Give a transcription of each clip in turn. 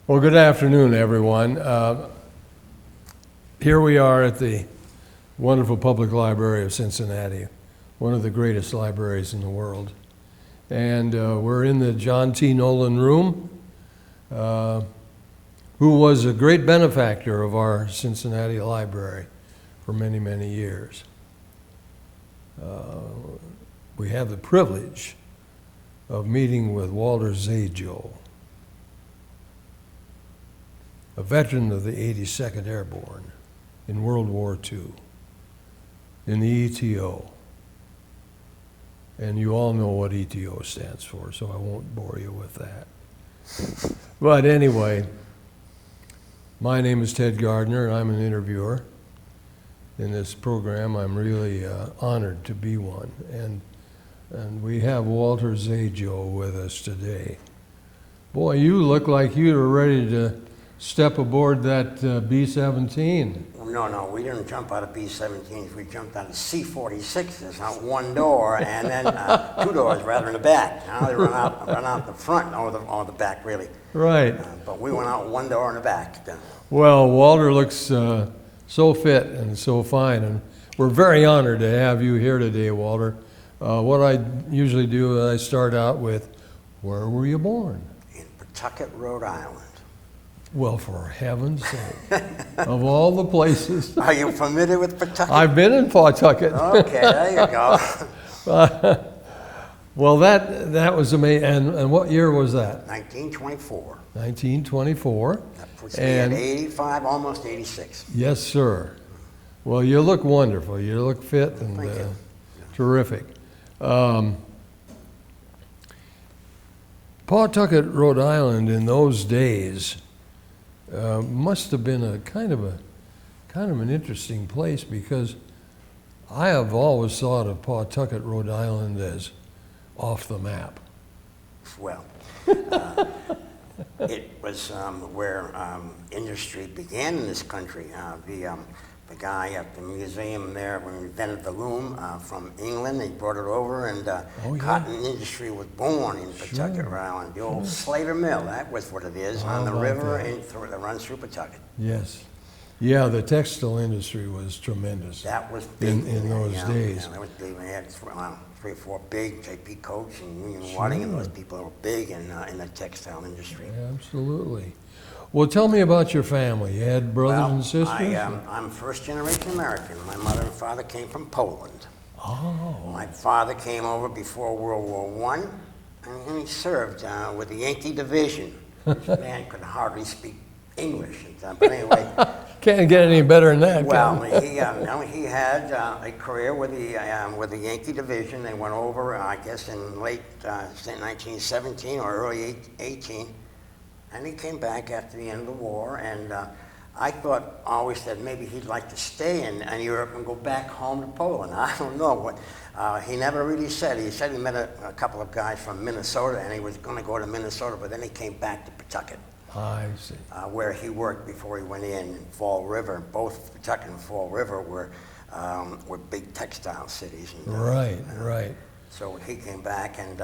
Well, good afternoon, everyone. Here we are at the wonderful Public Library of Cincinnati, one of the greatest libraries in the world. And we're in the John T. Nolan Room, who was a great benefactor of our Cincinnati library for many, many years. We have the privilege of meeting with Walter Zajo, a veteran of the 82nd Airborne in World War II, in the ETO. And you all know what ETO stands for, so I won't bore you with that. But anyway, my name is Ted Gardner, and I'm an interviewer in this program. I'm really honored to be one. And we have Walter Zajo with us today. Boy, you look like you were ready to step aboard that B-17. No, we didn't jump out of B-17s. We jumped out of C-46s out one door and then two doors rather in the back. Now they run out the front or the back, really. Right. But we went out one door in the back. Well, Walter looks so fit and so fine, and we're very honored to have you here today, Walter. What I usually do is I start out with, where were you born? In Pawtucket, Rhode Island. Well, for heaven's sake, of all the places. Are you familiar with Pawtucket? I've been in Pawtucket. Okay, there you go. Well, that was amazing. And what year was that? 1924. 1924. That puts me at 85, almost 86. Yes, sir. Well, you look wonderful. You look fit and Thank you. terrific. Pawtucket, Rhode Island, in those days must have been a kind of an interesting place, because I have always thought of Pawtucket, Rhode Island as off the map. Well, it was where industry began in this country. The guy at the museum there, when he invented the loom from England, he brought it over, and cotton industry was born in Pawtucket, Rhode Island. The old Slater Mill, that was what it is, on the river that runs through Pawtucket. Yes. Yeah, the textile industry was tremendous. That was big in those days. Yeah, that was big. We had 3 or 4 big, J.P. Coach and Union Wadding, and those people were big in the textile industry. Absolutely. Well, tell me about your family. You had brothers and sisters? I'm first-generation American. My mother and father came from Poland. Oh. My father came over before World War I, and he served with the Yankee Division. This man could hardly speak English. But anyway. Can't get any better than that. Well, he had a career with the Yankee Division. They went over, I guess, in late 1917 or early 18. And he came back after the end of the war, and I thought always that maybe he'd like to stay in Europe and go back home to Poland. I don't know what. He never really said. He said he met a couple of guys from Minnesota, and he was going to go to Minnesota, but then he came back to Pawtucket. I see. Where he worked before he went in Fall River. Both Pawtucket and Fall River were big textile cities. And, right. So he came back, and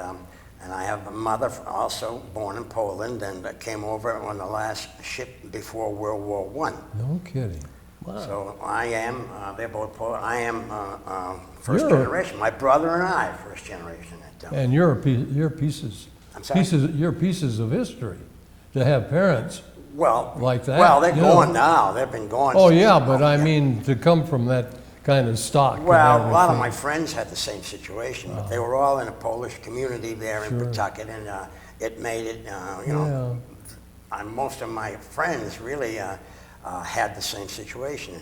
I have a mother also born in Poland and came over on the last ship before World War I. No kidding. Wow. So I am, they're both Polish. I am first generation. My brother and I, first generation. And you're pieces. I'm sorry? You're pieces of history to have parents like that. Well, they're gone now. They've been gone. Oh, yeah, but I mean, to come from that kind of stock. Well, a lot of my friends had the same situation, but they were all in a Polish community there in Pawtucket, and it made it, most of my friends really had the same situation.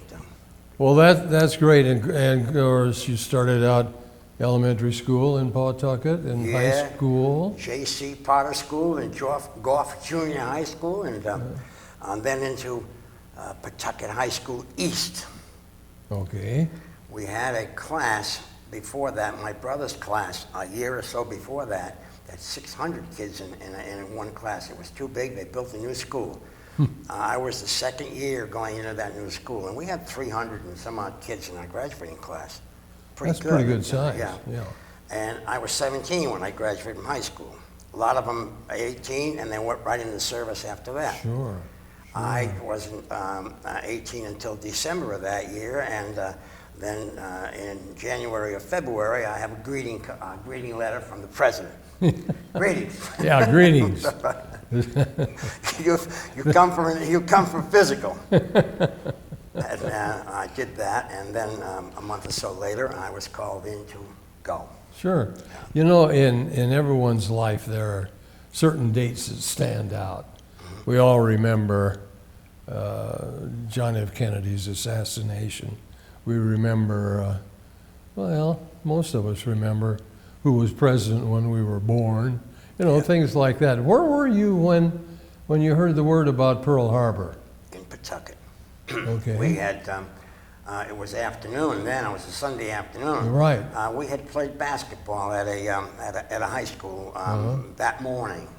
Well, that's great, and of course you started out elementary school in Pawtucket and high school. J.C. Potter School and Goff Junior High School, and then into Pawtucket High School East. Okay. We had a class before that, my brother's class, a year or so before that, had 600 kids in one class. It was too big. They built a new school. I was the second year going into that new school, and we had 300 and some odd kids in our graduating class. That's pretty good size. Yeah. And I was 17 when I graduated from high school. A lot of them 18, and they went right into service after that. Sure. I wasn't 18 until December of that year, and then in January or February, I have a greeting letter from the president. Greetings. Yeah, greetings. you come from physical. And I did that, and then a month or so later, I was called in to go. Sure. You know, in everyone's life, there are certain dates that stand out. We all remember John F. Kennedy's assassination. We remember, well, most of us remember who was president when we were born. You know, things like that. Where were you when you heard the word about Pearl Harbor? In Pawtucket. Okay. We had, it was afternoon then, it was a Sunday afternoon. Right. We had played basketball at a high school that morning.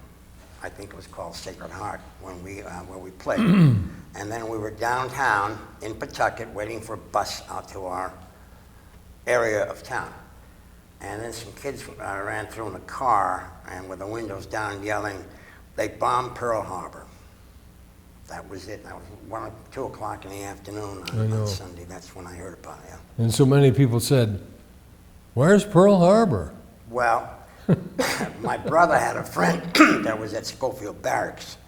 I think it was called Sacred Heart when where we played. And then we were downtown in Pawtucket waiting for a bus out to our area of town. And then some kids ran through in a car and with the windows down yelling, "They bombed Pearl Harbor." That was it. That was 1 or 2 o'clock in the afternoon on Sunday. That's when I heard about it. Yeah. And so many people said, "Where's Pearl Harbor?" Well, my brother had a friend that was at Schofield Barracks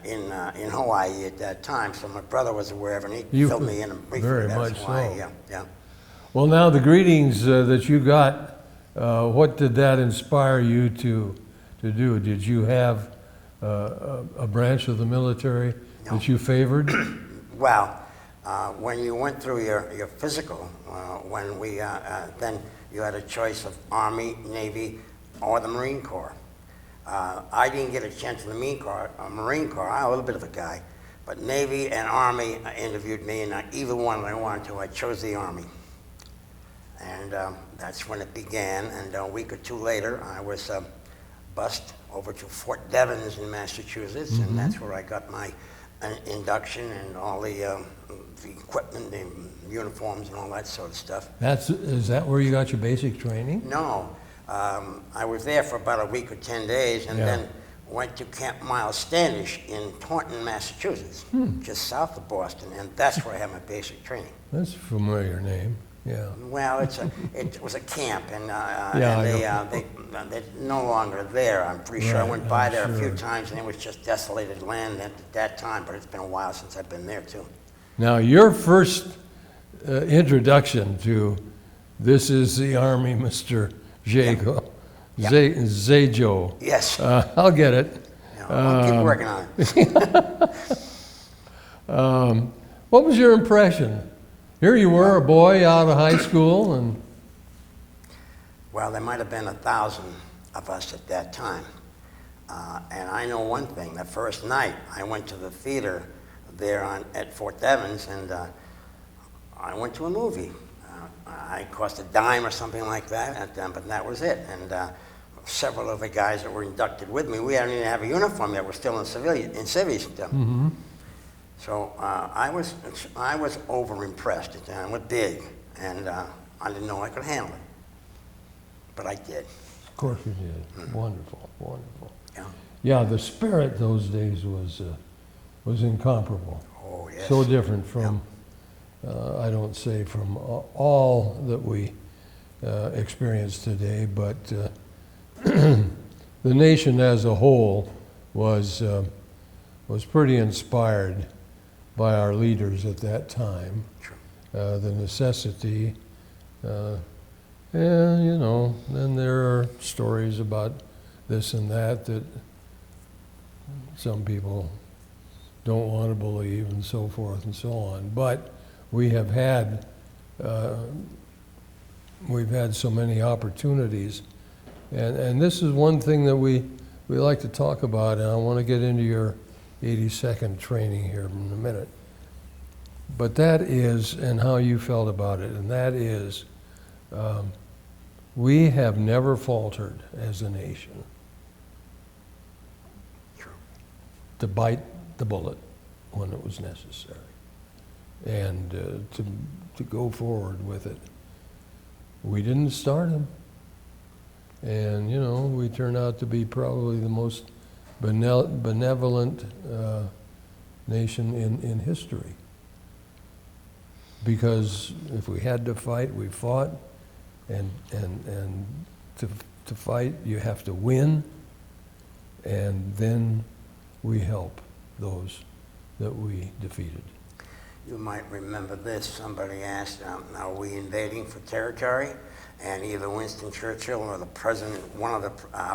in Hawaii at that time, so my brother was aware of it, and he filled me in briefly. Very That's much why, so. Yeah. Well, now the greetings that you got, what did that inspire you to do? Did you have a branch of the military that you favored? Well, when you went through your physical, when we then you had a choice of Army, Navy, or the Marine Corps. I didn't get a chance in the Marine Corps. I'm a little bit of a guy, but Navy and Army interviewed me, and either one I wanted to. I chose the Army. And that's when it began, and a week or two later, I was bused over to Fort Devens in Massachusetts, and that's where I got my induction and all the equipment, the uniforms, and all that sort of stuff. Is that where you got your basic training? No, I was there for about a week or 10 days, and then went to Camp Miles Standish in Taunton, Massachusetts, just south of Boston, and that's where I had my basic training. That's a familiar name. Yeah. Well, it was a camp, and they're no longer there. I'm pretty sure I went by there a few times, and it was just desolated land at that time. But it's been a while since I've been there too. Now, your first introduction to this is the Army, Mr. Zajo. Zajo. Yes. I'll get it. I'll keep working on it. What was your impression? Here you were, a boy out of high school, and... Well, there might have been 1,000 of us at that time. And I know one thing. The first night, I went to the theater there at Fort Devens, and I went to a movie. It cost a dime or something like that, but that was it. And several of the guys that were inducted with me, we didn't even have a uniform yet. We're still in civvies. So I was over-impressed. It was big, and I didn't know I could handle it. But I did. Of course you did. Wonderful, wonderful. Yeah. Yeah, the spirit those days was incomparable. Oh, yes. So different from, I don't say from all that we experience today, but the nation as a whole was pretty inspired by our leaders at that time. Sure. The necessity, and you know, then there are stories about this and that some people don't want to believe, and so forth and so on. But we've had so many opportunities, and this is one thing that we like to talk about, and I want to get into your 80-second training here in a minute. But that is, and how you felt about it, and that is, we have never faltered as a nation to bite the bullet when it was necessary, and to go forward with it. We didn't start them. And, you know, we turned out to be probably the most benevolent nation in history. Because if we had to fight, we fought, and to fight, you have to win, and then we help those that we defeated. You might remember this. Somebody asked, are we invading for territory? And either Winston Churchill or the president, one of the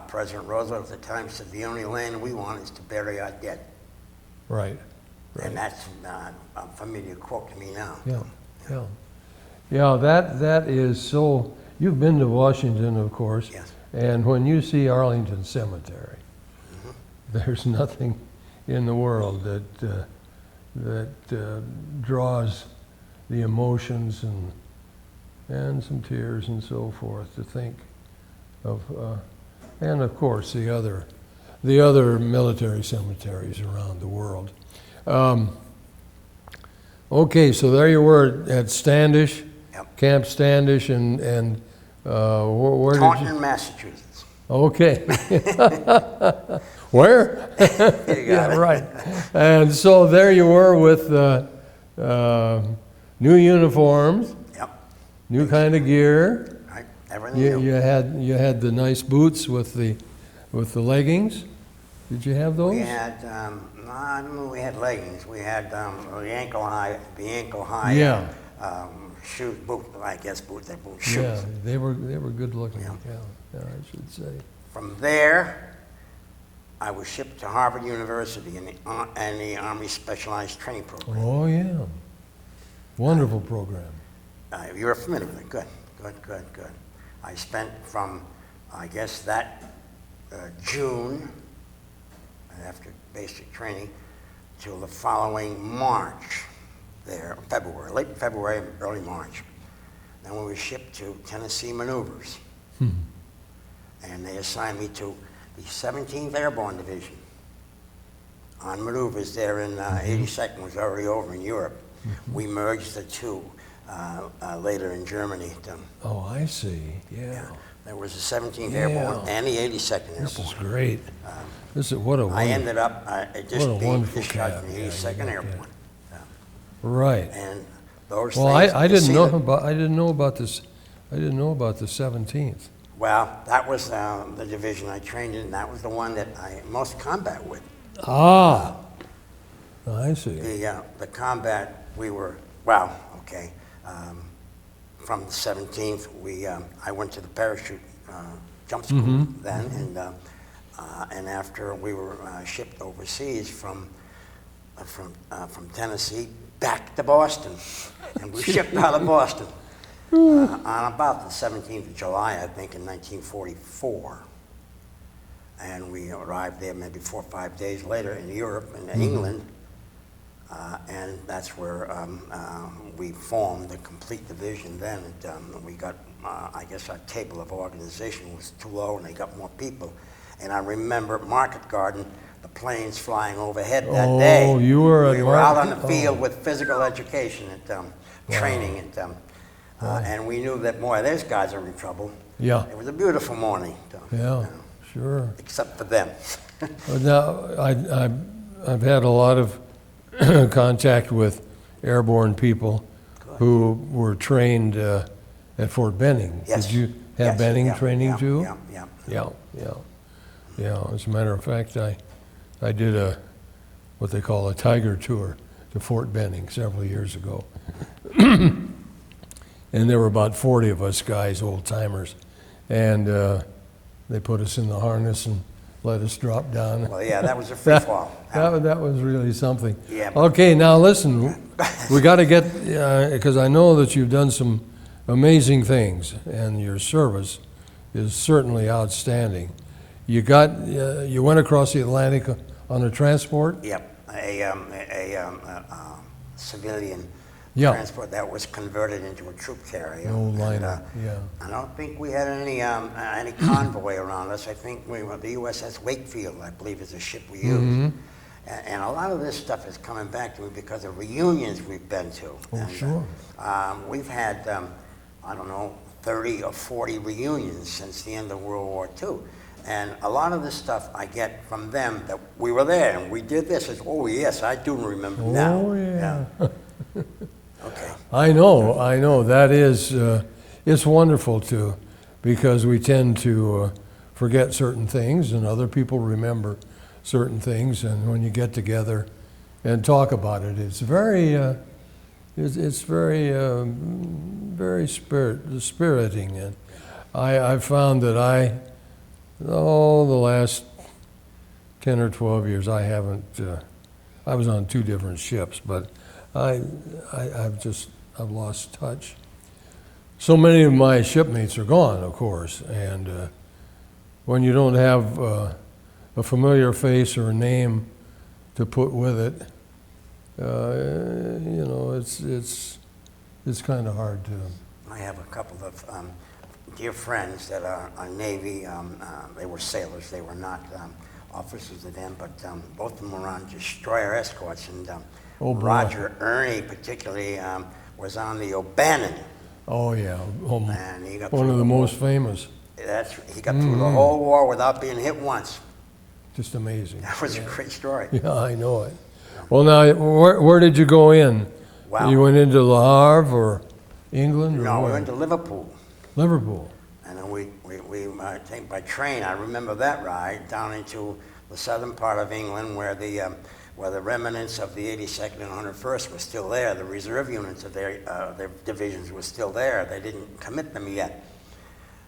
President Roosevelt at the time said, the only land we want is to bury our dead. Right. Right. And that's a familiar quote to me now. Yeah, yeah. Yeah, that is so, you've been to Washington, of course. Yes. And when you see Arlington Cemetery, there's nothing in the world that draws the emotions and some tears and so forth to think of, and of course the other military cemeteries around the world. Okay, so there you were at Standish, Yep. Camp Standish, and where did you? Taunton, Massachusetts. Okay. Where? You got it. Right. And so there you were with new uniforms, Yep. new kind of gear. Right. Everything You new. you had the nice boots with the leggings. Did you have those? We had, I don't know, we had leggings. We had the ankle high Yeah. shoes, boots, I guess boots, they're boot Yeah, shoes. they were good looking. Yeah. Yeah, I should say. From there, I was shipped to Harvard University in the Army Specialized Training Program. Oh yeah, wonderful program. You're familiar with it. Good. I spent from, I guess, that June, after basic training, till the following March there, February, late February, early March. Then we were shipped to Tennessee Maneuvers. And they assigned me to the 17th Airborne Division on maneuvers there in 82nd, was already over in Europe. We merged the two later in Germany. Oh, I see. Yeah. There was the 17th Yeah. Airborne and the 82nd Airborne. This is great. This is what a I ended up just what a being wonderful discharged cab. from the Yeah, you 82nd got Airborne. that. Right. And those Well, things. I you didn't see know the- about I didn't know about this. I didn't know about the 17th. Well, that was the division I trained in. That was the one that I most combat with. Ah, I see. The combat, we were, well, okay. From the 17th, I went to the parachute jump school then, and after we were shipped overseas from Tennessee back to Boston, and we shipped out of Boston on about the 17th of July, I think, in 1944. And we arrived there maybe 4 or 5 days later in Europe and England, and that's where we formed the complete division then. And, we got, I guess our table of organization was too low and they got more people. And I remember at Market Garden, the planes flying overhead that day. Oh, you were at We were out on Market- the field oh. with physical education and training. And we knew that, boy, those guys are in trouble. Yeah. It was a beautiful morning. Yeah. Sure. Except for them. But now I've had a lot of contact with airborne people who were trained at Fort Benning. Yes. Did you have Yes, Benning yeah, training yeah, too? Yeah. Yeah. As a matter of fact, I did what they call a tiger tour to Fort Benning several years ago. And there were about 40 of us guys, old timers, and they put us in the harness and let us drop down. Well, yeah, that was a free fall. That was really something. Yeah, but- Okay, now listen, we got to get, because I know that you've done some amazing things, and your service is certainly outstanding. You went across the Atlantic on a transport? Yep, a civilian Yeah. transport that was converted into a troop carrier. An old And, liner, yeah. I don't think we had any convoy around us. I think the USS Wakefield, I believe, is a ship we used. Mm-hmm. And a lot of this stuff is coming back to me because of reunions we've been to. Oh, And, sure. we've had, I don't know, 30 or 40 reunions since the end of World War II. And a lot of the stuff I get from them that we were there and we did this is, oh yes, I do remember now. Oh, yeah. Okay. I know. That is, it's wonderful too, because we tend to forget certain things and other people remember certain things. And when you get together and talk about it, it's very, it's very, very spiriting. And I've found that the last 10 or 12 years, I haven't, I was on 2 different ships, but I've lost touch. So many of my shipmates are gone, of course, and when you don't have a familiar face or a name to put with it, you know, it's kind of hard to. I have a couple of dear friends that are Navy. They were sailors. They were not officers of them, but both of them were on destroyer escorts. And Oh, boy. Roger Ernie, particularly, was on the O'Bannon. Oh yeah, And he got one through of the most famous. He got through the whole war without being hit once. Just amazing. That was a great story. Yeah, I know it. Well, now, where did you go in? Wow. You went into Le Havre or England? Or No, we where? went to Liverpool. Liverpool. And then we came by train. I remember that ride down into the southern part of England where the remnants of the 82nd and 101st were still there. The reserve units of their divisions were still there. They didn't commit them yet.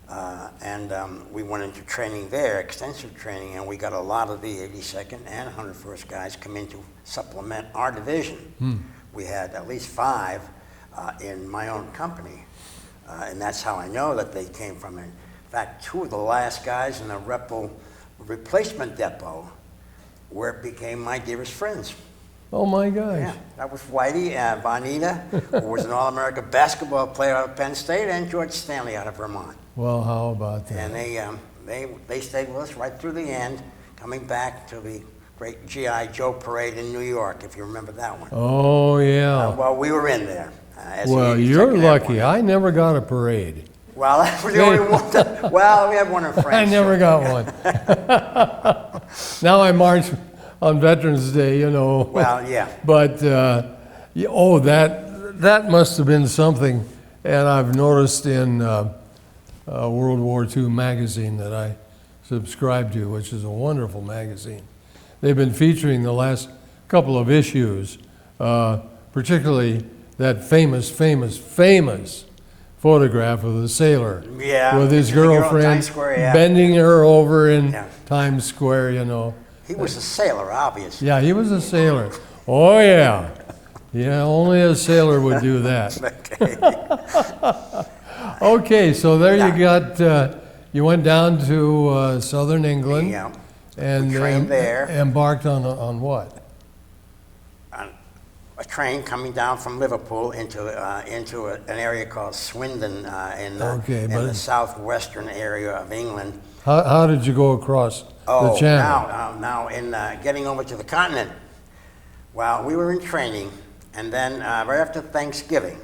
And we went into training there, extensive training, and we got a lot of the 82nd and 101st guys come in to supplement our division. We had at least 5 in my own company. And that's how I know that they came from it. In fact, 2 of the last guys in the replacement depot became my dearest friends. Oh my gosh. Yeah, that was Whitey Bonita, who was an All-America basketball player out of Penn State, and George Stanley out of Vermont. Well, how about that? And they stayed with us right through the end, coming back to the great G.I. Joe parade in New York, if you remember that one. Oh yeah. Well, we were in there. As Well, the you're 82nd lucky. Airborne. I never got a parade. Well, that was the only one. Well, we had one in France. I never got one. Now I march on Veterans Day, you know. Well, yeah. But that must have been something. And I've noticed in World War II magazine that I subscribe to, which is a wonderful magazine. They've been featuring the last couple of issues, particularly that famous photograph of the sailor Yeah, with his the girl in girlfriend Times Square, yeah. bending her over in Yeah. Times Square, you know. He was a sailor, obviously. Yeah, he was a sailor. Oh, yeah. Yeah, only a sailor would do that. Okay. Okay, so there you got, you went down to southern England. Yeah. And We trained there. embarked on what? A train coming down from Liverpool into an area called Swindon in the southwestern area of England. How did you go across the channel? Now in getting over to the continent. Well, we were in training, and then right after Thanksgiving,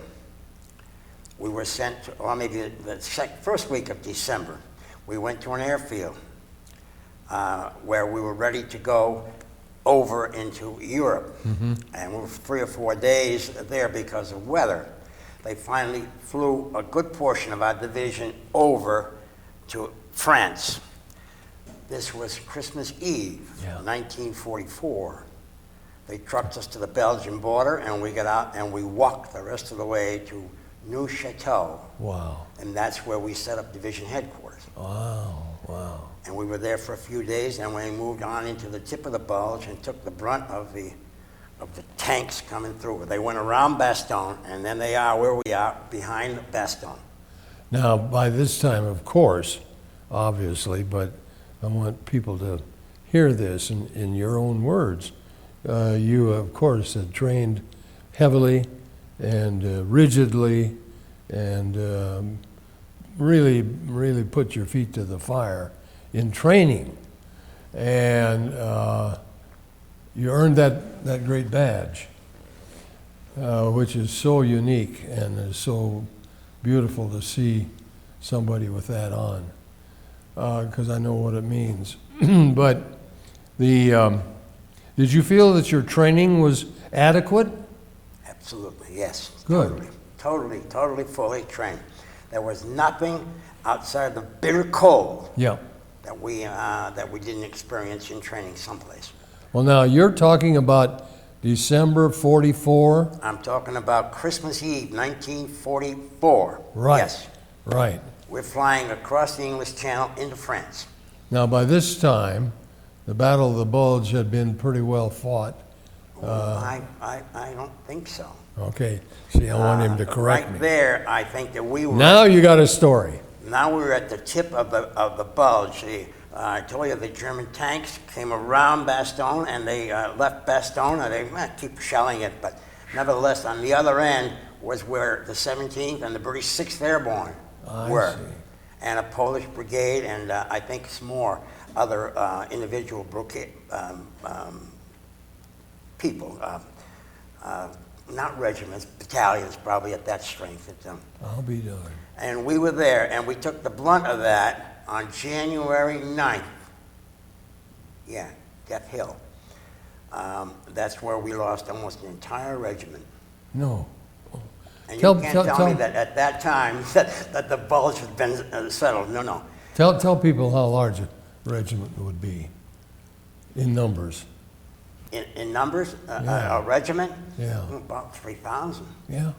we were sent to, or maybe the first week of December, we went to an airfield where we were ready to go over into Europe. And we were 3 or 4 days there because of weather. They finally flew a good portion of our division over to France. This was Christmas Eve, 1944. They trucked us to the Belgian border, and we got out and we walked the rest of the way to Neuchâtel. Wow. And that's where we set up division headquarters. Wow, wow. And we were there for a few days, and we moved on into the tip of the bulge and took the brunt of the tanks coming through. They went around Bastogne, and then they are where we are, behind Bastogne. Now, by this time, of course, obviously, but I want people to hear this in your own words. You, of course, had trained heavily and rigidly and really put your feet to the fire in training. And you earned that great badge, which is so unique and is so beautiful to see somebody with that on, because I know what it means. But did you feel that your training was adequate? Absolutely, yes. Good. Totally fully trained. There was nothing outside the bitter cold Yeah. that we didn't experience in training someplace. Well, now, you're talking about December 44? I'm talking about Christmas Eve, 1944. Right. Yes. Right. We're flying across the English Channel into France. Now, by this time, the Battle of the Bulge had been pretty well fought. I don't think so. Okay, see, I want him to correct Right me. there, I think that we were. Now you got a story. Now we were at the tip of the bulge. I told you the German tanks came around Bastogne and they left Bastogne, and they keep shelling it, but nevertheless, on the other end was where the 17th and the British 6th Airborne were, see. and a Polish brigade, and I think some more other individual people, not regiments, battalions probably at that strength. I'll be darned. And we were there, and we took the blunt of that on January 9th. Yeah, Death Hill. That's where we lost almost an entire regiment. No. And Tell- you can't tell- tell tell- me that at that time that the bulge had been settled. No. Tell people how large a regiment would be in numbers. In numbers, Yeah. a regiment, Yeah. about 3,000. Yeah.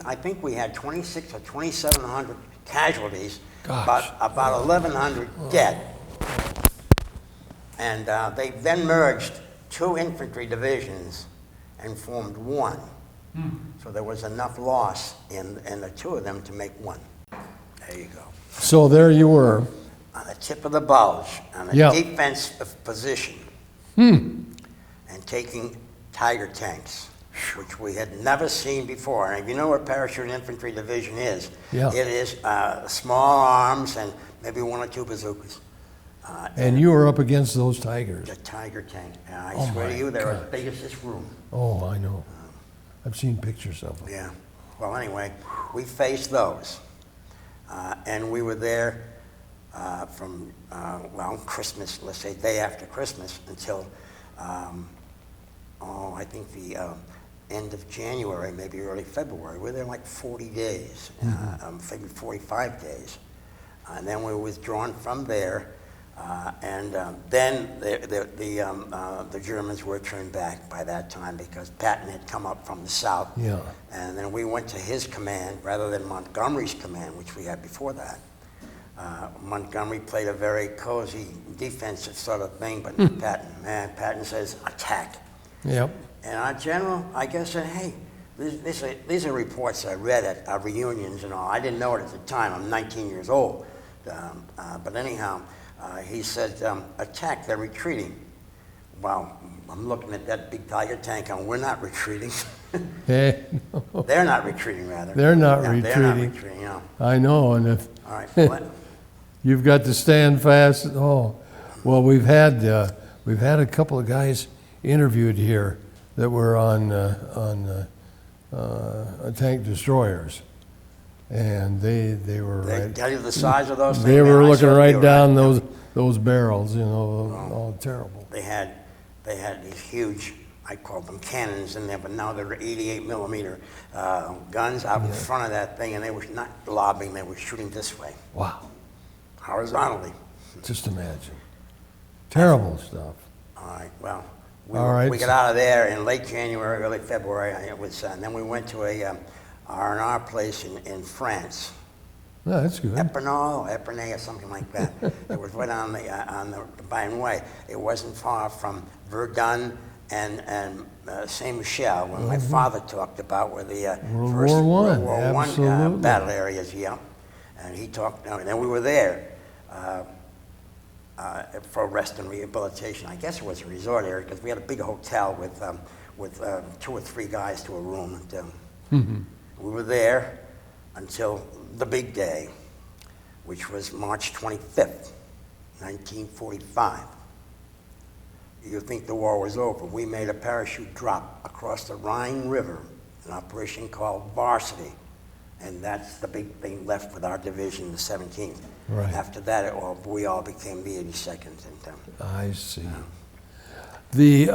I think we had 2,600 or 2,700 casualties, Gosh. about 1,100 dead. And they then merged 2 infantry divisions and formed one. So there was enough loss in the 2 of them to make one. There you go. So there you were. On the tip of the bulge, on a Yeah. defensive position, and taking Tiger tanks, which we had never seen before. And if you know what parachute infantry division is, Yeah. it is small arms and maybe 1 or 2 bazookas. And you were up against those Tigers. The Tiger tank. And I Oh swear my to you, they're as gosh. big as this room. Oh, I know. I've seen pictures of them. Yeah. Well, anyway, we faced those. And we were there from, Christmas, let's say day after Christmas, until, I think the end of January, maybe early February. We were there like 40 days, maybe 45 days. And then we were withdrawn from there. And then the Germans were turned back by that time because Patton had come up from the south. Yeah. And then we went to his command rather than Montgomery's command, which we had before that. Montgomery played a very cozy defensive sort of thing, but Patton says attack. Yep. And our general, I guess, said, hey, these are reports I read at our reunions and all. I didn't know it at the time. I'm 19 years old. But anyhow, he said, attack, they're retreating. Well, I'm looking at that big Tiger tank and we're not retreating. Hey, no. They're not retreating, rather. They're not Yeah, They're not retreating. retreating, no. I know, and if All right, well, you've got to stand fast, oh, well, we've had a couple of guys interviewed here that were on tank destroyers, and they were they right. tell you the size of those things. They man, were I looking saw right you, down those barrels, you know, all terrible. They had these huge, I called them cannons in there, but now they're 88 millimeter guns out in front of that thing, and they were not lobbing, they were shooting this way, Wow, horizontally. just imagine. Terrible stuff. All right, well, All right, we got out of there in late January, early February. It was, and then we went to a R&R place in France. Yeah, that's good. Epernay or something like that. It was right on the Bayern Way. It wasn't far from Verdun and Saint Michel, where my father talked about where the World first War World War I, I absolutely. battle areas. Yeah, and he talked. And then we were there for rest and rehabilitation. I guess it was a resort area because we had a big hotel with 2 or 3 guys to a room. And, we were there until the big day, which was March 25th, 1945. You think the war was over. We made a parachute drop across the Rhine River, an operation called Varsity, And that's the big thing left with our division, the 17th. Right. After that, we all became the 82nd. And, I see. The,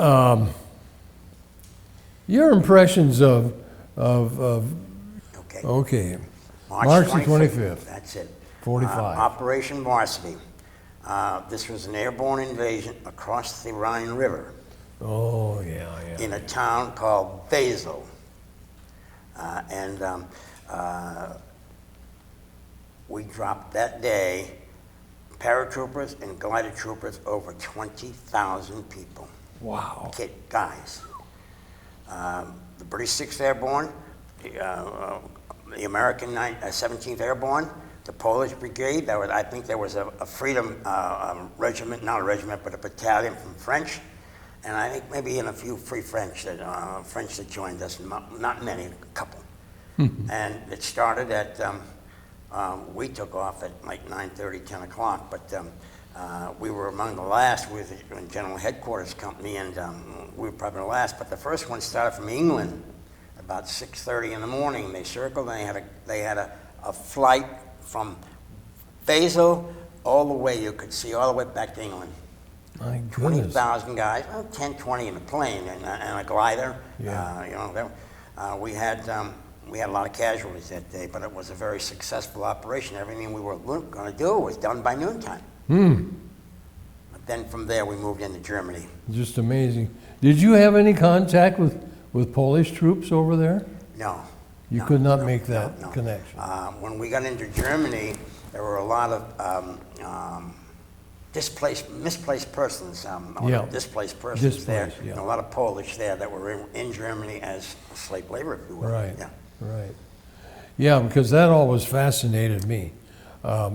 your impressions of okay. March the 25th. That's it. 45. Operation Varsity. This was an airborne invasion across the Rhine River Oh, yeah, yeah. in a town called Basel. We dropped that day paratroopers and glider troopers, over 20,000 people. Wow. Guys. The British 6th Airborne, the American 17th Airborne, the Polish Brigade. I think there was a freedom regiment, not a regiment, but a battalion from French, and I think maybe even a few free French that joined us. Not many, a couple. And it started at. We took off at like 9:30, 10 o'clock, but we were among the last with the General Headquarters Company, and we were probably the last. But the first one started from England about 6:30 in the morning. They circled, and they had a flight from Basel all the way, you could see all the way back to England. My goodness. 20,000 guys, well, 10, 20 in a plane and a glider. Yeah. We had a lot of casualties that day, but it was a very successful operation. Everything we were going to do was done by noontime. But then from there, we moved into Germany. Just amazing. Did you have any contact with Polish troops over there? No. You could not make that connection. When we got into Germany, there were a lot of misplaced persons, displaced persons there. Yeah. And a lot of Polish there that were in Germany as slave labor, if you will. Right. Yeah. Right. Yeah, because that always fascinated me. I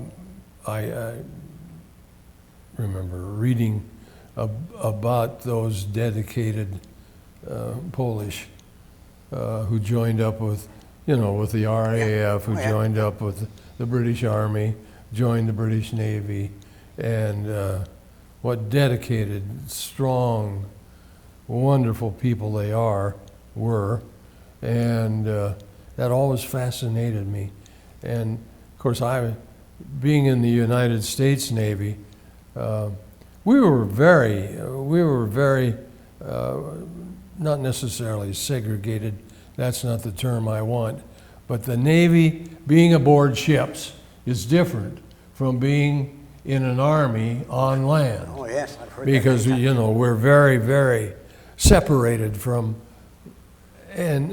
remember reading about those dedicated Polish who joined up with the RAF, who joined up with the British Army, joined the British Navy, and what dedicated, strong, wonderful people they were, and that always fascinated me. And of course, being in the United States Navy, we were very not necessarily segregated. That's not the term I want. But the Navy, being aboard ships, is different from being in an army on land. Oh, yes, I've heard because, that. We're very, very separated from, and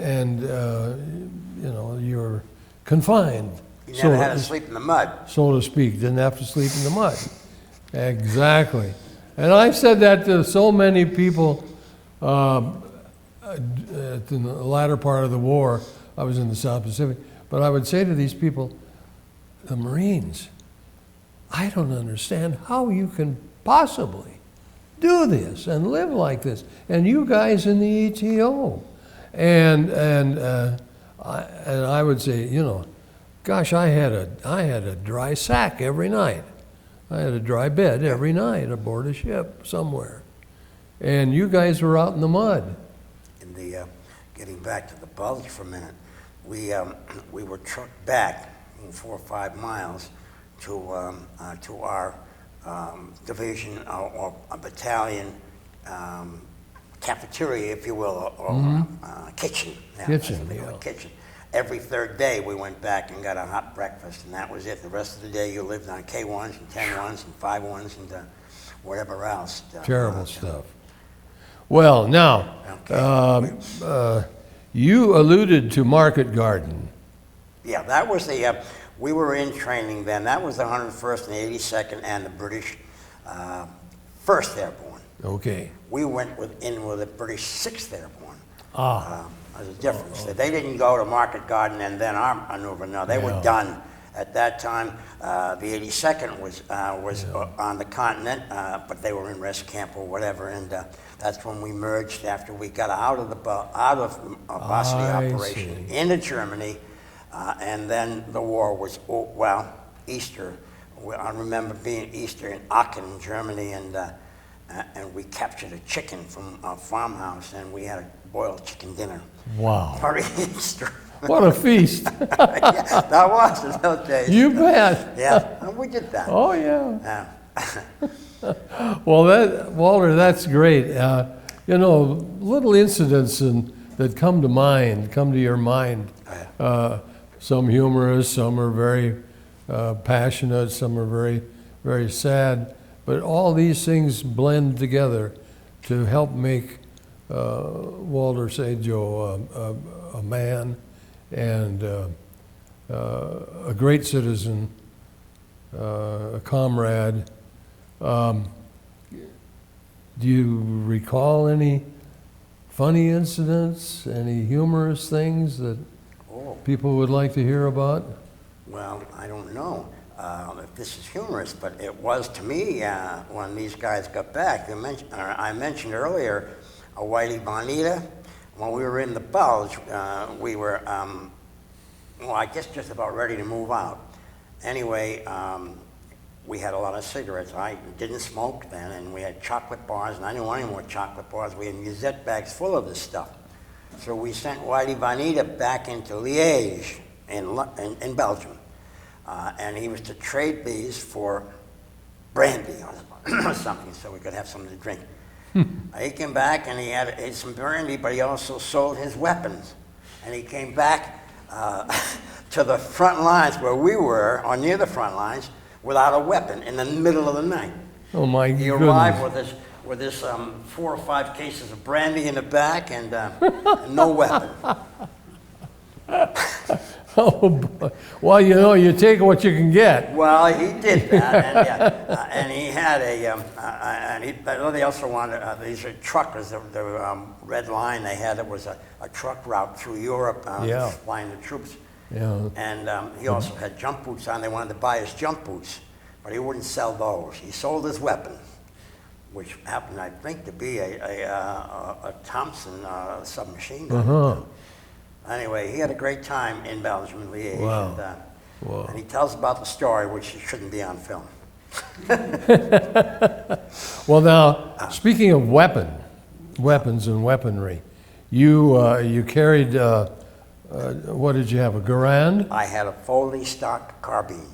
you're confined. You never had to sleep in the mud. So to speak. Didn't have to sleep in the mud. Exactly. And I said that to so many people in the latter part of the war. I was in the South Pacific. But I would say to these people, the Marines, I don't understand how you can possibly do this and live like this. And you guys in the ETO. And I would say, gosh, I had a dry sack every night. I had a dry bed every night aboard a ship somewhere. And you guys were out in the mud. Getting back to the Bulge for a minute, we were trucked back 4 or 5 miles to our division or a battalion cafeteria, if you will, or kitchen. Kitchen. Every third day we went back and got a hot breakfast, and that was it. The rest of the day you lived on K1s and 10-1s and 5-1s and whatever else. Terrible stuff. Well, now, you alluded to Market Garden. Yeah, that was we were in training then. That was the 101st and the 82nd and the British 1st Airborne. Okay. We went in with the British 6th Airborne. There's a difference. They didn't go to Market Garden and then our maneuver. No, they were done at that time. The 82nd was on the continent, but they were in rest camp or whatever, and that's when we merged after we got out of the Varsity operation into Germany, and then the war was Easter. I remember being Easter in Aachen, Germany, and and we captured a chicken from a farmhouse, and we had a boiled chicken dinner Wow. for Easter. What a feast. Yeah, that was in those days. You bet. Yeah, and we did that. Oh, yeah. Yeah. Well, Walter, that's great. You know, little incidents that come to your mind. Some humorous, some are very passionate, some are very, very sad. But all these things blend together to help make Walter Zajo a man and a great citizen, a comrade. Do you recall any funny incidents, any humorous things that Oh, people would like to hear about? well, I don't know if this is humorous, but it was to me when these guys got back. I mentioned earlier a Whitey Bonita. When we were in the Bulge, we were, well, I guess just about ready to move out. Anyway, we had a lot of cigarettes. I didn't smoke then, and we had chocolate bars, and I didn't want any more chocolate bars. We had musette bags full of this stuff. So we sent Whitey Bonita back into Liège in Belgium, and he was to trade these for brandy or something, so we could have something to drink. He came back and he had some brandy, but he also sold his weapons. And he came back to the front lines where we were, or near the front lines, without a weapon in the middle of the night. Oh my He goodness. arrived with this 4 or 5 cases of brandy in the back and no weapon. Oh, boy. Well, you know, you take what you can get. Well, he did that, and he had but they also wanted these are truckers. The Red Line they had, it was a truck route through Europe, Yeah. flying the troops. Yeah. And he also had jump boots on. They wanted to buy his jump boots, but he wouldn't sell those. He sold his weapon, which happened, I think, to be a Thompson submachine gun. Uh-huh. Anyway, he had a great time in Belgium, in Liège. Wow. And, Wow. and he tells about the story, which shouldn't be on film. Well, now, speaking of weapons and weaponry, you carried, what did you have, a Garand? I had a folding stock carbine.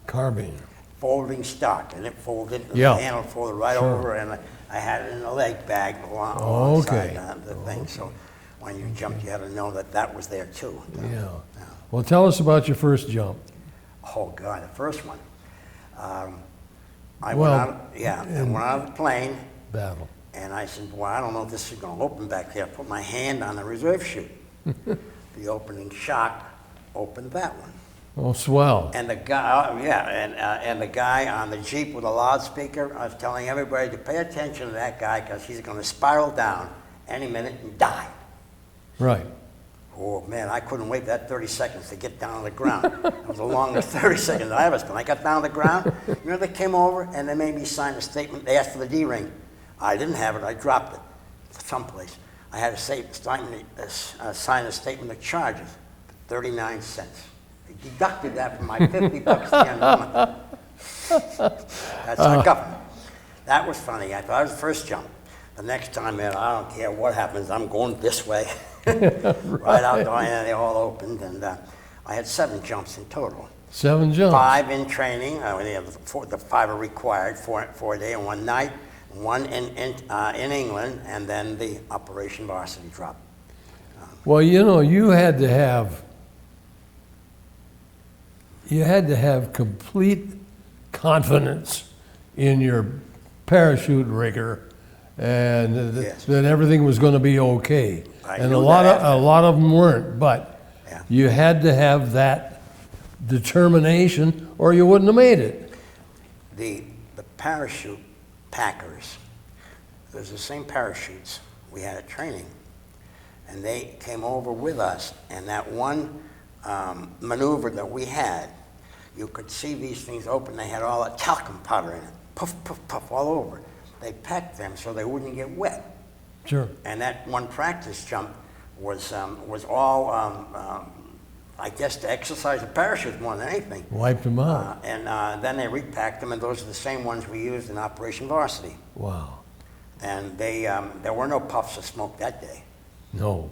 Carbine. Folding stock, and it folded, Yeah. the handle folded right Sure. over, and I had it in a leg bag Okay. alongside the thing. So when you jumped, you had to know that was there too. Yeah. Well, tell us about your first jump. Oh God, the first one. I Well, went out of the plane, Battle. and I said, well, I don't know if this is going to open back here. I put my hand on the reserve chute. The opening shock opened that one. Oh, swell. And the guy, and the guy on the Jeep with a loudspeaker, I was telling everybody to pay attention to that guy because he's going to spiral down any minute and die. Right. Oh man, I couldn't wait that 30 seconds to get down to the ground. It was the longest 30 seconds I ever spent. I got down to the ground, you know, they came over and they made me sign a statement. They asked for the D-ring. I didn't have it, I dropped it someplace. I had to sign a statement of charges for 39 cents. They deducted that from my 50 bucks at the end of the month. That's our government. That was funny. I thought it was the first jump. The next time, man, I don't care what happens, I'm going this way. Right out there, and they all opened, and I had 7 jumps in total. 7 jumps. 5 in training, the 5 are required, 4 a day and 1 night, 1 in England, and then the Operation Varsity drop. Well, you know, you had to have complete confidence in your parachute rigger and Yes. that everything was going to be okay. I And knew a lot that. of them weren't, but Yeah. you had to have that determination or you wouldn't have made it. The parachute packers, there's the same parachutes we had at training, and they came over with us, and that one maneuver that we had, you could see these things open. They had all that talcum powder in it, puff, puff, puff, all over. They packed them so they wouldn't get wet. Sure. And that one practice jump was all, I guess, to exercise the parachute more than anything. Wiped them out. And then they repacked them, and those are the same ones we used in Operation Varsity. Wow. And there were no puffs of smoke that day. No.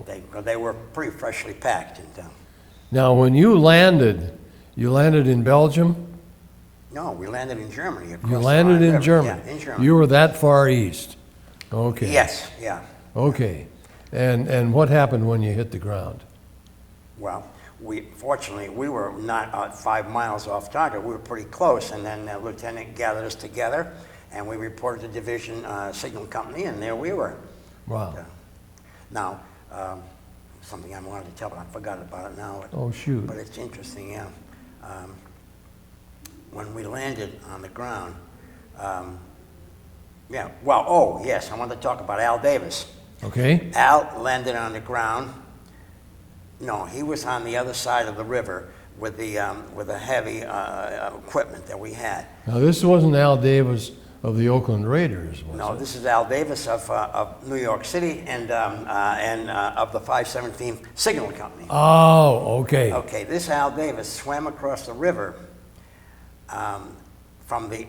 They were pretty freshly packed. And, Now, when you landed in Belgium? no, we landed in Germany. You landed in Germany? Yeah, in Germany. You were that far east? Okay. Yes, yeah. Okay. And what happened when you hit the ground? Well, fortunately, we were not 5 miles off target. We were pretty close, and then the lieutenant gathered us together, and we reported to Division Signal Company, and there we were. Wow. Now, something I wanted to tell, but I forgot about it now. Oh, shoot. But it's interesting, yeah. When we landed on the ground, yes, I wanted to talk about Al Davis. Okay. Al landed on the ground. No, he was on the other side of the river with the heavy equipment that we had. Now, this wasn't Al Davis of the Oakland Raiders, was No, it? this is Al Davis of New York City and of the 517th Signal Company. Oh, okay. Okay, this Al Davis swam across the river from the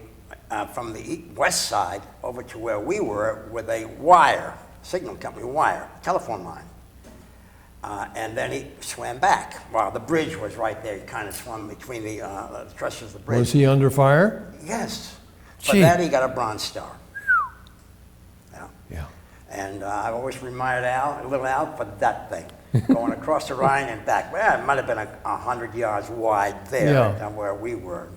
west side over to where we were with a wire, Signal Company wire, telephone line. And then he swam back. Well, the bridge was right there. He kind of swam between the trusses of the bridge. Was he under fire? Yes. For Gee. that, he got a Bronze Star. Yeah. Yeah. And I've always reminded little Al, for that thing, going across the Rhine and back. Well, it might have been 100 yards wide there, Yeah. where we were.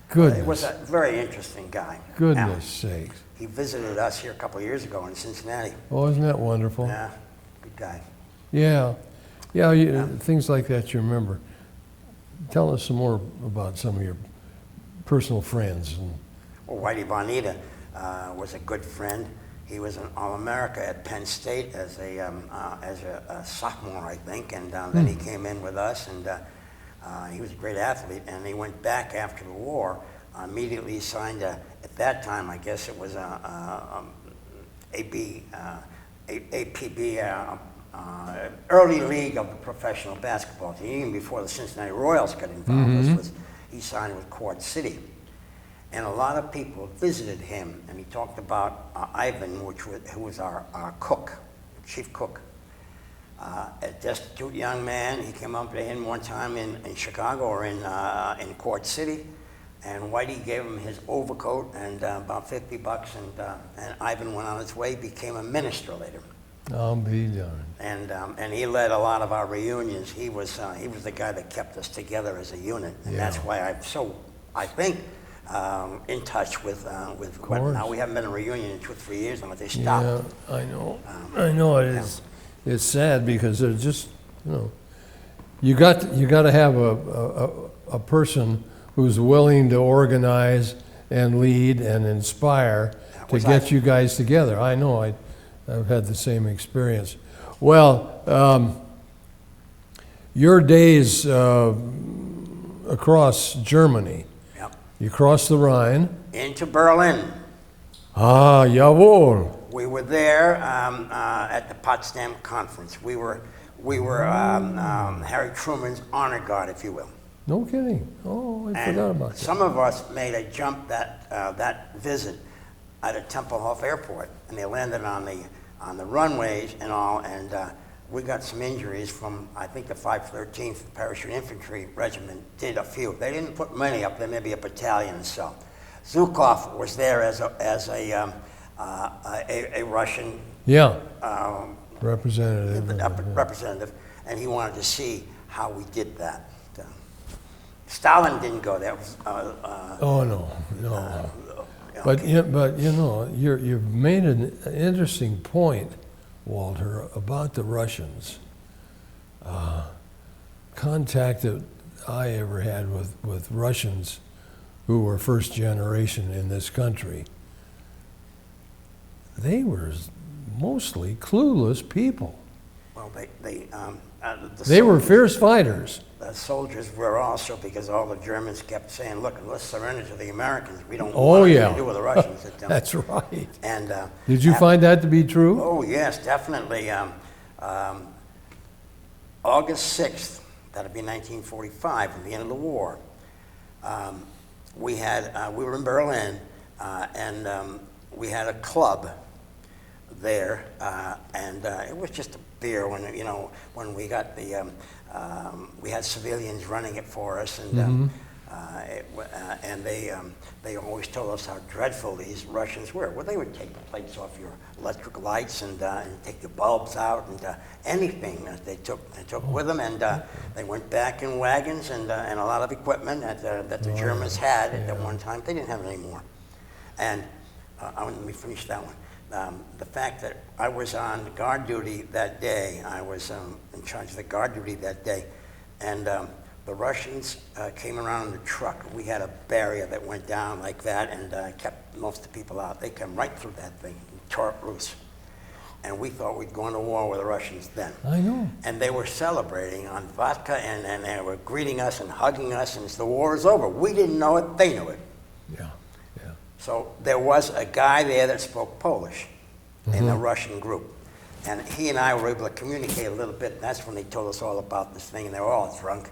Goodness. It was a very interesting guy. Goodness sakes. He visited us here a couple of years ago in Cincinnati. Oh, isn't that wonderful? Yeah, good guy. Yeah. Things like that you remember. Tell us some more about some of your personal friends. Well, Whitey Bonita was a good friend. He was an All-America at Penn State as a sophomore, I think, and then he came in with us, and he was a great athlete. And he went back after the war. Immediately signed at that time, I guess it was APB. Early league of the professional basketball team, even before the Cincinnati Royals got involved. He signed with Quad City. And a lot of people visited him, and he talked about Ivan, who was our cook, chief cook. A destitute young man. He came up to him one time in Chicago or in Quad City, and Whitey gave him his overcoat and about $50, and Ivan went on his way, became a minister later. I'll be darned. And he led a lot of our reunions. He was the guy that kept us together as a unit, and that's why I'm so, I think, in touch with now we haven't been in a reunion in 2 or 3 years, but they stopped. Yeah, I know. I know it is. It's sad because they're just, you got to have a person who's willing to organize and lead and inspire to get you guys together. I know. I've had the same experience. Well, your days across Germany, you crossed the Rhine. Into Berlin. Ah, jawohl. We were there at the Potsdam Conference. We were Harry Truman's honor guard, if you will. No kidding. Oh, I forgot about that. Some of us made a jump that visit at a Tempelhof Airport, and they landed on the runways and all, and we got some injuries from, I think, the 513th Parachute Infantry Regiment did a few. They didn't put many up there, maybe a battalion or so. Zhukov was there as a Russian representative, and he wanted to see how we did that. Stalin didn't go there. Oh no. But you've made an interesting point, Walter, about the Russians. Contact that I ever had with Russians who were first generation in this country, they were mostly clueless people. Well, they were fierce fighters. The soldiers were also, because all the Germans kept saying, look, let's surrender to the Americans. We don't want anything to do with the Russians. That's right. And did you find that to be true? Oh, yes, definitely. August 6th, that'd be 1945, at the end of the war, we were in Berlin, and we had a club there, and it was just a beer when, you know, when we got the, we had civilians running it for us, and and they always told us how dreadful these Russians were. Well, they would take the plates off your electric lights and take your bulbs out, and anything that they took with them, and they went back in wagons and a lot of equipment that the Germans had at that one time. They didn't have it anymore. And let me finish that one. The fact that I was on guard duty that day, I was in charge of the guard duty that day, and the Russians came around in the truck. We had a barrier that went down like that and kept most of the people out. They came right through that thing and tore it loose. And we thought we'd go into war with the Russians then. I know. And they were celebrating on vodka, and they were greeting us and hugging us, and the war is over. We didn't know it, they knew it. Yeah, yeah. So there was a guy there that spoke Polish in the Russian group. And he and I were able to communicate a little bit, and that's when they told us all about this thing, and they were all drunk.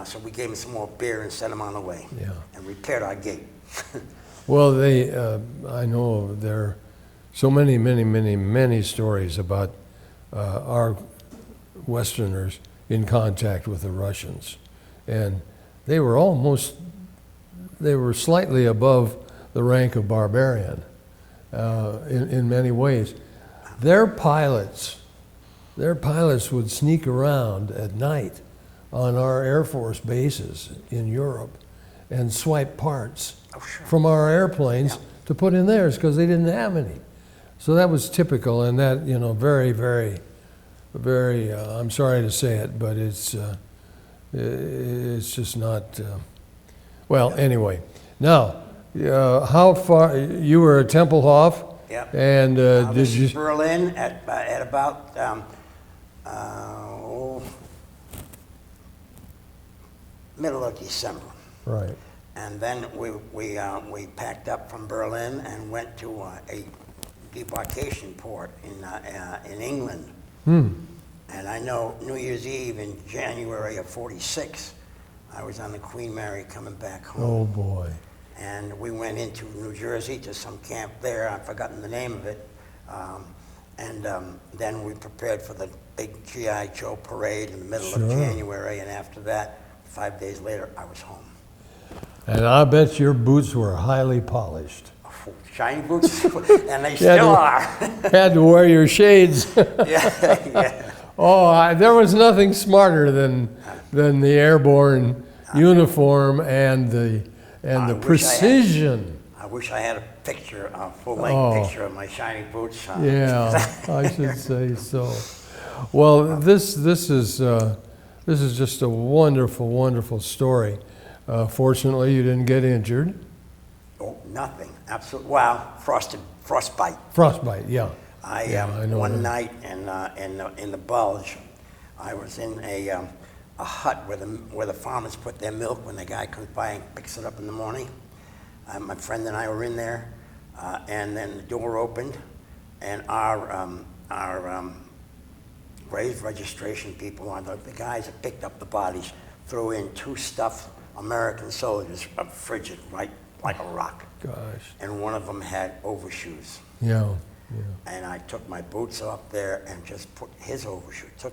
So we gave them some more beer and sent them on the way, and repaired our gate. Well, I know there are so many stories about our Westerners in contact with the Russians. And they were slightly above the rank of barbarian in many ways. Their pilots would sneak around at night on our Air Force bases in Europe and swipe parts from our airplanes to put in theirs because they didn't have any. So that was typical, and that, you know, very, very, very, I'm sorry to say it, but it's just not, well, anyway. Now, how far, you were at Tempelhof? Yep. And did you? Berlin at about middle of December. Right. And then we packed up from Berlin and went to a debarkation port in England. And I know New Year's Eve in January of '46, I was on the Queen Mary coming back home. Oh boy. And we went into New Jersey to some camp there. I've forgotten the name of it. And then we prepared for the big G.I. Joe parade in the middle of January. And after that, 5 days later, I was home. And I bet your boots were highly polished. Shiny boots, and they still are. Had to wear your shades. Yeah. Oh, there was nothing smarter than the Airborne uniform and the precision. I wish I had a picture, a full-length picture of my shiny boots. Yeah, I should say so. Well, this is just a wonderful, wonderful story. Fortunately, you didn't get injured. Oh, nothing. Absolutely. Well, frostbite. Frostbite, yeah. I know one that. night in the Bulge, I was in a hut where the farmers put their milk when the guy comes by and picks it up in the morning. My friend and I were in there, and then the door opened, and our raised registration people, the guys that picked up the bodies, threw in 2 stuffed American soldiers, frigid, right, like a rock. Gosh. And one of them had overshoes. Yeah. And I took my boots off there and just took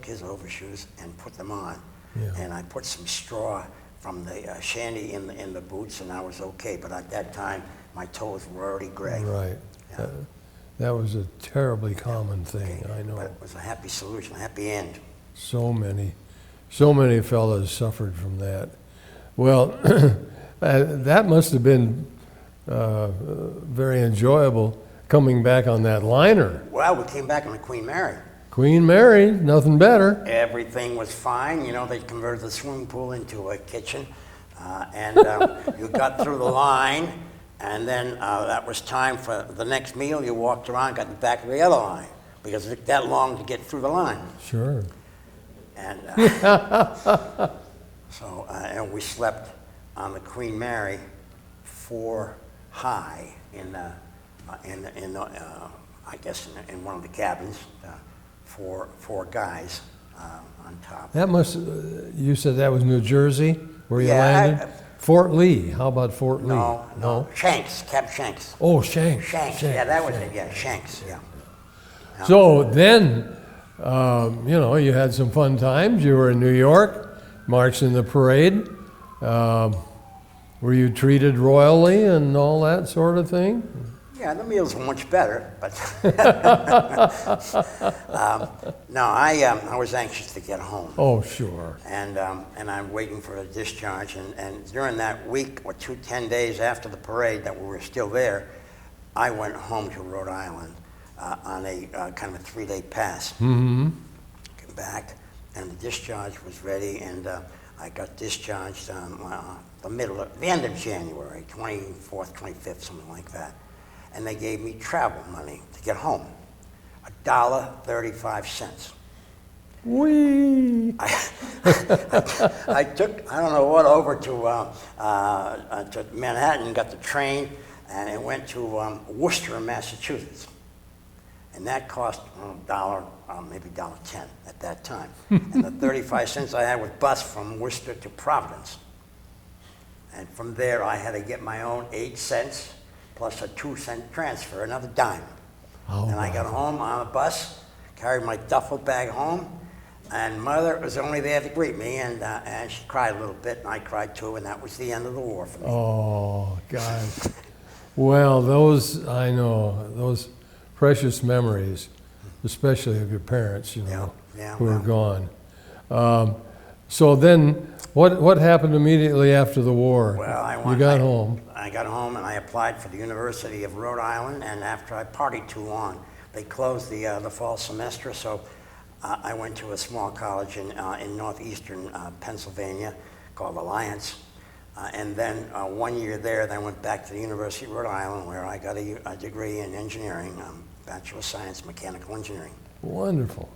his overshoes and put them on. Yeah. And I put some straw from the shandy in the boots, and I was okay. But at that time, my toes were already gray. Right. Yeah. That was a terribly common thing, I know. But it was a happy solution, a happy end. So many fellas suffered from that. Well, that must have been very enjoyable coming back on that liner. Well, we came back on the Queen Mary. Queen Mary, nothing better. Everything was fine. You know, they converted the swimming pool into a kitchen. And you got through the line, and then that was time for the next meal. You walked around, got in the back of the other line, because it took that long to get through the line. Sure. And so and we slept on the Queen Mary 4 high in I guess in one of the cabins, 4 guys on top. That must, you said that was New Jersey where you landed? Fort Lee. How about Fort Lee? No. Shanks, Cap Shanks. Oh, Shanks. Shanks, yeah, that was it, yeah, Shanks, yeah. So then, you had some fun times. You were in New York, marching the parade. Were you treated royally and all that sort of thing? Yeah, the meals were much better, but no, I was anxious to get home. Oh, sure. And I'm waiting for a discharge. And during that week or 10 days after the parade that we were still there, I went home to Rhode Island on a kind of a 3-day pass. Mm-hmm. Came back, and the discharge was ready, and I got discharged the end of January, 24th, 25th, something like that. And they gave me travel money to get home, $1.35. Whee! I took, I don't know what, over to Manhattan, got the train, and it went to Worcester, Massachusetts. And that cost maybe $1.10 at that time. And the 35 cents I had was bus from Worcester to Providence. And from there, I had to get my own 8 cents plus a 2-cent transfer, another dime. Oh, and I got home on a bus, carried my duffel bag home, and Mother was only there to greet me, and she cried a little bit, and I cried too, and that was the end of the war for me. Oh, God. Well, I know, those precious memories, especially of your parents, who are gone. So then, what happened immediately after the war? Well, you got home. I got home and I applied for the University of Rhode Island, and after I partied too long, they closed the fall semester, so I went to a small college in northeastern Pennsylvania called Alliance. And then 1 year there, then I went back to the University of Rhode Island, where I got a degree in engineering, Bachelor of Science, Mechanical Engineering. Wonderful.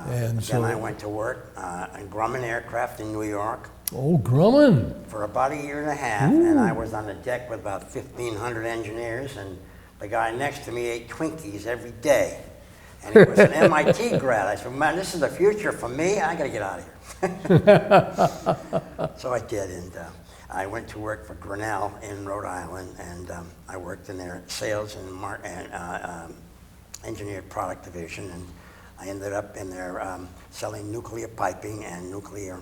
And then I went to work in Grumman Aircraft in New York. Oh, Grumman. For about 1.5 years, and I was on the deck with about 1,500 engineers, and the guy next to me ate Twinkies every day. And he was an MIT grad. I said, man, this is the future for me. I got to get out of here. So I did, and I went to work for Grinnell in Rhode Island, and I worked in their sales and engineered product division, and I ended up in there selling nuclear piping and nuclear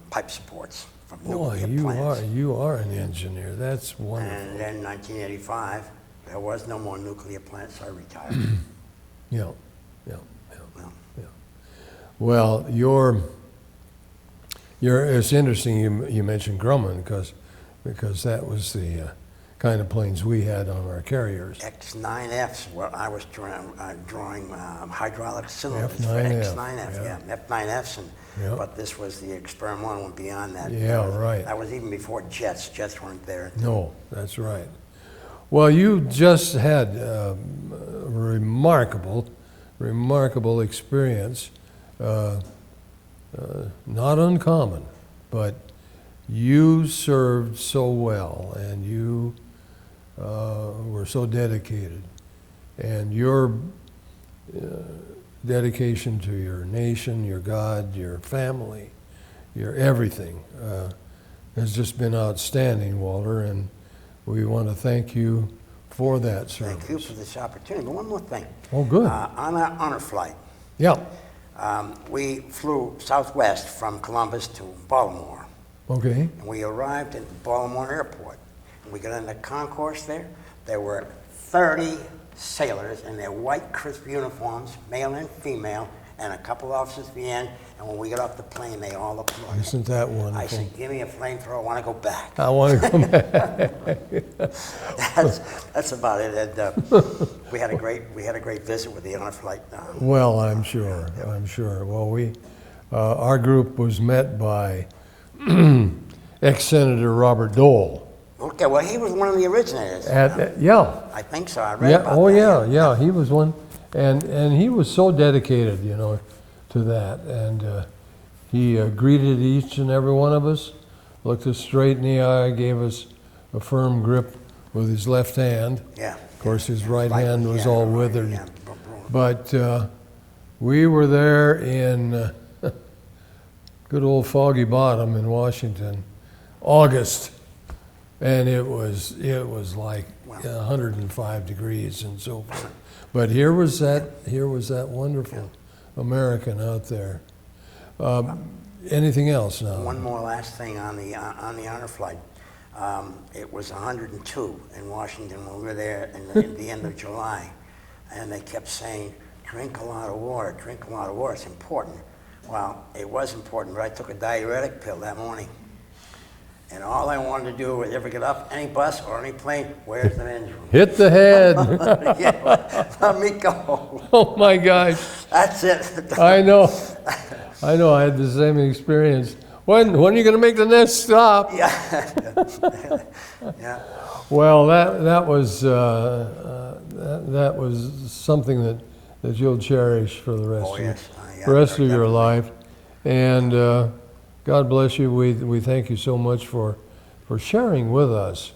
pipe supports from nuclear plants. Boy, you are an engineer. That's wonderful. And then in 1985, there was no more nuclear plants, so I retired. Yeah. Well, it's interesting you mentioned Grumman because that was the kind of planes we had on our carriers. X9Fs, where I was drawing hydraulic cylinders for F9F, X9F, F9Fs, but this was the experimental one beyond that. Yeah, right. That was even before jets. Jets weren't there. No, that's right. Well, you just had a remarkable experience, not uncommon, but you served so well, and you were so dedicated, and your dedication to your nation, your God, your family, your everything has just been outstanding, Walter, and we want to thank you for that service. Thank you for this opportunity. But one more thing. Oh, good. On our honor flight, Yeah. we flew southwest from Columbus to Baltimore. Okay. And we arrived at Baltimore Airport. And we got in the concourse there. There were 30 sailors in their white, crisp uniforms, male and female, and a couple officers at the end. And when we got off the plane, they all applauded. Isn't that wonderful? I said, give me a flamethrower, I want to go back. I want to come back. That's about it. And we had a great visit with the honor flight. Well, I'm sure. Well, our group was met by ex-Senator Robert Dole. Okay, well, he was one of the originators. Yeah. I think so. I read about that. Yeah. He was one, and he was so dedicated, to that. And he greeted each and every one of us, looked us straight in the eye, gave us a firm grip with his left hand. Yeah. Of course, his right hand was all withered. Yeah. But we were there in good old Foggy Bottom in Washington August, and it was like Wow. 105 degrees and so forth. But here was that wonderful American out there. Anything else now? One more last thing on the honor flight. It was 102 in Washington when we were there at the end of July, and they kept saying, drink a lot of water, drink a lot of water, it's important. Well, it was important, but I took a diuretic pill that morning. And all I wanted to do was ever get up any bus or any plane, where's the men's room? Hit the head. Yeah, let me go. Oh my gosh. That's it. I know. I had the same experience. When are you going to make the next stop? Yeah. Yeah. Well, that was something that you'll cherish for the rest Oh, yes. of your life. And God bless you. We thank you so much for sharing with us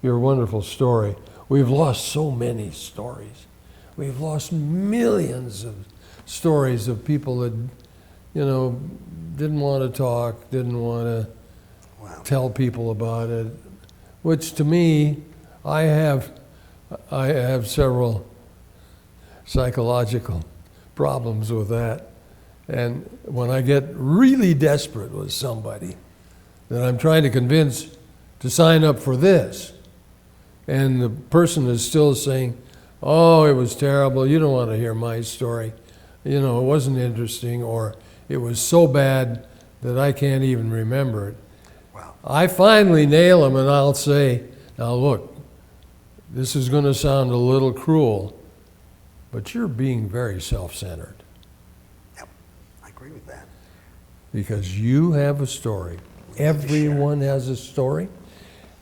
your wonderful story. We've lost so many stories. We've lost millions of stories of people that, didn't want to talk, didn't want to tell people about it, which to me, I have several psychological problems with that. And when I get really desperate with somebody that I'm trying to convince to sign up for this, and the person is still saying, oh, it was terrible, you don't want to hear my story, it wasn't interesting, or it was so bad that I can't even remember it. Wow. I finally nail them, and I'll say, now look, this is going to sound a little cruel, but you're being very self-centered. Yep, I agree with that. Because you have a story. Everyone has a story.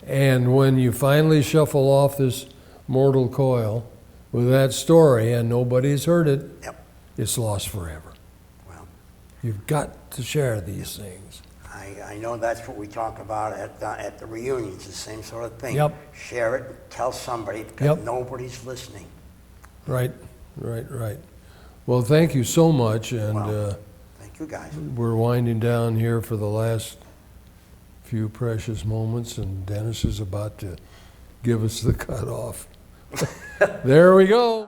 And when you finally shuffle off this mortal coil with that story and nobody's heard it, it's lost forever. Well, you've got to share these things. I know that's what we talk about at the reunions, the same sort of thing. Yep. Share it, tell somebody, because nobody's listening. Right. Well, thank you so much, and thank you guys. We're winding down here for the last few precious moments, and Dennis is about to give us the cutoff. There we go.